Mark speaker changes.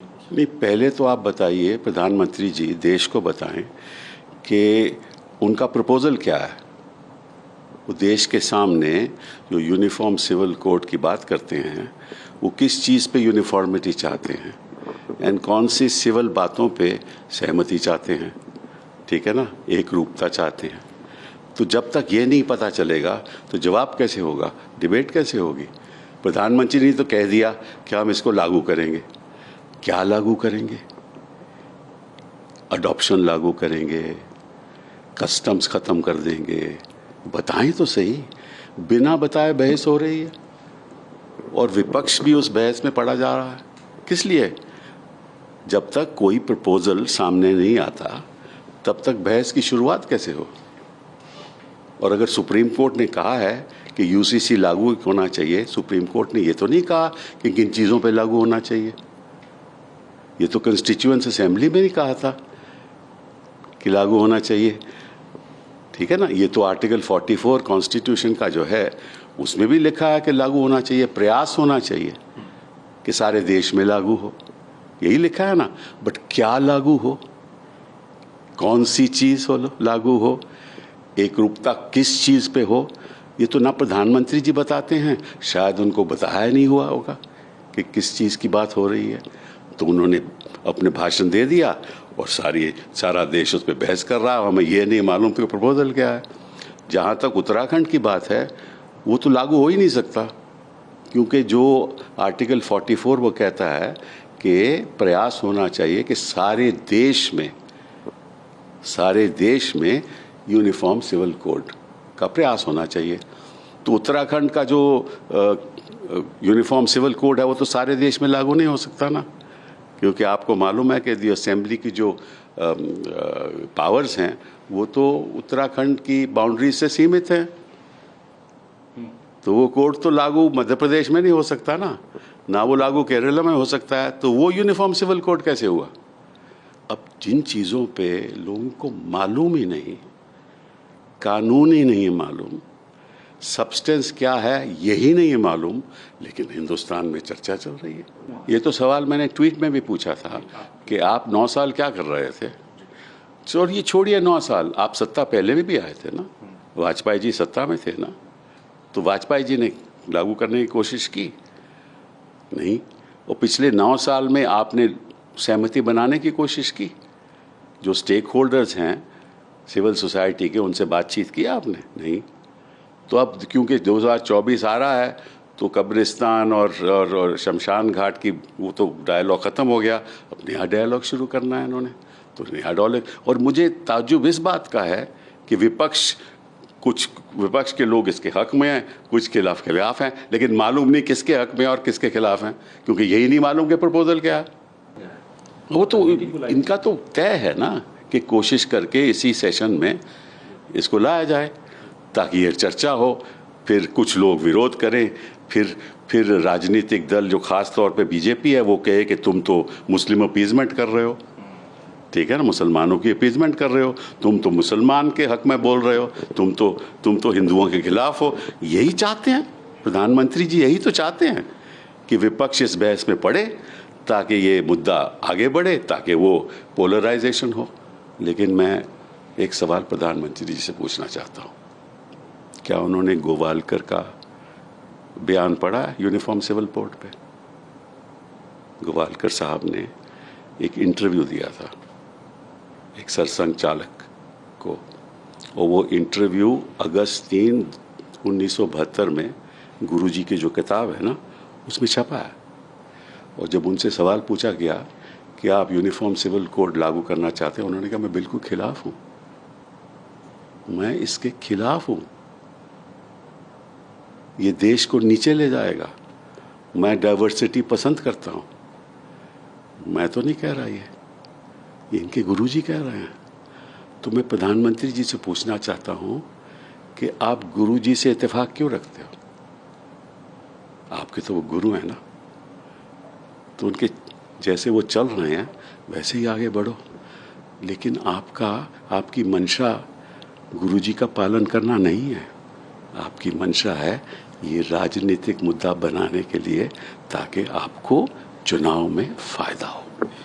Speaker 1: नहीं, पहले तो आप बताइए, प्रधानमंत्री जी देश को बताएं कि उनका प्रपोजल क्या है। वो देश के सामने जो यूनिफॉर्म सिविल कोड की बात करते हैं, वो किस चीज़ पे यूनिफॉर्मिटी चाहते हैं एंड कौन सी सिविल बातों पे सहमति चाहते हैं। ठीक है ना, एक रूपता चाहते हैं। तो जब तक ये नहीं पता चलेगा तो जवाब कैसे होगा, डिबेट कैसे होगी। प्रधानमंत्री ने तो कह दिया कि हम इसको लागू करेंगे। क्या लागू करेंगे? अडॉप्शन लागू करेंगे, कस्टम्स ख़त्म कर देंगे? बताएं तो सही। बिना बताए बहस हो रही है और विपक्ष भी उस बहस में पड़ा जा रहा है। किस लिए? जब तक कोई प्रपोजल सामने नहीं आता तब तक बहस की शुरुआत कैसे हो। और अगर सुप्रीम कोर्ट ने कहा है कि यूसीसी लागू होना चाहिए, सुप्रीम कोर्ट ने ये तो नहीं कहा कि किन चीज़ों पे लागू होना चाहिए। ये तो कॉन्स्टिट्यूएंट असेंबली में नहीं कहा था कि लागू होना चाहिए। ठीक है ना, ये तो आर्टिकल 44 कॉन्स्टिट्यूशन का जो है उसमें भी लिखा है कि लागू होना चाहिए, प्रयास होना चाहिए कि सारे देश में लागू हो, यही लिखा है ना। बट क्या लागू हो, कौन सी चीज़ हो लागू हो, एक रूपता किस चीज़ पे हो, ये तो ना प्रधानमंत्री जी बताते हैं, शायद उनको बताया नहीं हुआ होगा कि किस चीज़ की बात हो रही है। तो उन्होंने अपने भाषण दे दिया और सारा देश उस पर बहस कर रहा है। हमें ये नहीं मालूम कि प्रपोजल क्या है। जहाँ तक उत्तराखंड की बात है, वो तो लागू हो ही नहीं सकता, क्योंकि जो आर्टिकल 44 वो कहता है कि प्रयास होना चाहिए कि सारे देश में यूनिफॉर्म सिविल कोड का प्रयास होना चाहिए। तो उत्तराखंड का जो यूनिफॉर्म सिविल कोड है वो तो सारे देश में लागू नहीं हो सकता ना, क्योंकि आपको मालूम है कि दी असेंबली की जो पावर्स हैं वो तो उत्तराखंड की बाउंड्री से सीमित हैं। तो वो कोड तो लागू मध्य प्रदेश में नहीं हो सकता ना वो लागू केरला में हो सकता है। तो वो यूनिफॉर्म सिविल कोड कैसे हुआ? अब जिन चीज़ों पे लोगों को मालूम ही नहीं, कानून ही नहीं मालूम, सब्सटेंस क्या है यही नहीं मालूम, लेकिन हिंदुस्तान में चर्चा चल रही है। ये तो सवाल मैंने ट्वीट में भी पूछा था कि आप 9 साल क्या कर रहे थे। और ये छोड़िए 9 साल, आप सत्ता पहले में भी आए थे ना, वाजपेयी जी सत्ता में थे ना, तो वाजपेयी जी ने लागू करने की कोशिश की नहीं। और पिछले 9 साल में आपने सहमति बनाने की कोशिश की, जो स्टेक होल्डर्स हैं सिविल सोसाइटी के, उनसे बातचीत की आपने नहीं। तो अब क्योंकि 2024 आ रहा है तो कब्रिस्तान और शमशान घाट की वो तो डायलॉग ख़त्म हो गया, अब नया डायलॉग शुरू करना है इन्होंने। तो नया डायलॉग, और मुझे ताज्जुब इस बात का है कि कुछ विपक्ष के लोग इसके हक में हैं, कुछ खिलाफ हैं, लेकिन मालूम नहीं किसके हक में और किसके खिलाफ हैं, क्योंकि यही नहीं मालूम कि प्रपोजल क्या है। वो तो इनका तो तय है ना कि कोशिश करके इसी सेशन में इसको लाया जाए ताकि ये चर्चा हो, फिर कुछ लोग विरोध करें, फिर राजनीतिक दल जो खास तौर पे बीजेपी है वो कहे कि तुम तो मुस्लिम अपीजमेंट कर रहे हो। ठीक है ना, मुसलमानों की अपीजमेंट कर रहे हो, तुम तो मुसलमान के हक में बोल रहे हो, तुम तो हिंदुओं के खिलाफ हो। यही चाहते हैं प्रधानमंत्री जी, यही तो चाहते हैं कि विपक्ष इस बहस में पड़े ताकि ये मुद्दा आगे बढ़े, ताकि वो पोलराइजेशन हो। लेकिन मैं एक सवाल प्रधानमंत्री जी से पूछना चाहता हूँ, क्या उन्होंने गोवालकर का बयान पढ़ा है यूनिफॉर्म सिविल कोड पे? गोवालकर साहब ने एक इंटरव्यू दिया था एक सरसंघ चालक को, और वो इंटरव्यू अगस्त 3, 1972 में गुरुजी की जो किताब है ना उसमें छपा है। और जब उनसे सवाल पूछा गया कि आप यूनिफॉर्म सिविल कोड लागू करना चाहते हैं, उन्होंने कहा मैं बिल्कुल खिलाफ हूँ, मैं इसके खिलाफ हूँ, ये देश को नीचे ले जाएगा, मैं डाइवर्सिटी पसंद करता हूँ। मैं तो नहीं कह रहा, ये इनके गुरुजी कह रहे हैं। तो मैं प्रधानमंत्री जी से पूछना चाहता हूँ कि आप गुरुजी से इत्तेफाक क्यों रखते हो? आपके तो वो गुरु हैं ना, तो उनके जैसे वो चल रहे हैं वैसे ही आगे बढ़ो। लेकिन आपकी मंशा गुरुजी का पालन करना नहीं है, आपकी मंशा है ये राजनीतिक मुद्दा बनाने के लिए ताकि आपको चुनाव में फायदा हो।